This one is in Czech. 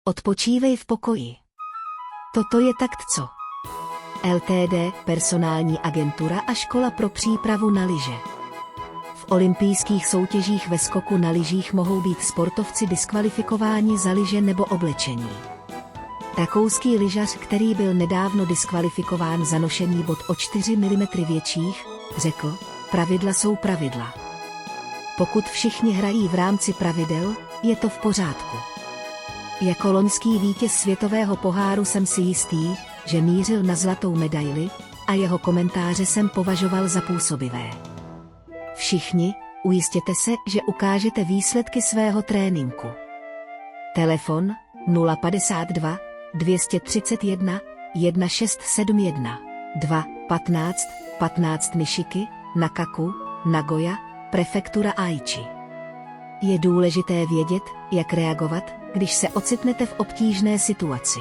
Odpočívej v pokoji. Toto je takt co? LTD, personální agentura a škola pro přípravu na lyže. V olympijských soutěžích ve skoku na lyžích mohou být sportovci diskvalifikováni za lyže nebo oblečení. Rakouský lyžař, který byl nedávno diskvalifikován za nošení bot o 4 mm větších, řekl, pravidla jsou pravidla. Pokud všichni hrají v rámci pravidel, je to v pořádku. Jako loňský vítěz světového poháru jsem si jistý, že mířil na zlatou medaili, a jeho komentáře jsem považoval za působivé. Všichni, ujistěte se, že ukážete výsledky svého tréninku. Telefon 052 231 1671 2 15 15 Nishiki, Nakaku, Nagoya, prefektura Aichi. Je důležité vědět, jak reagovat, když se ocitnete v obtížné situaci.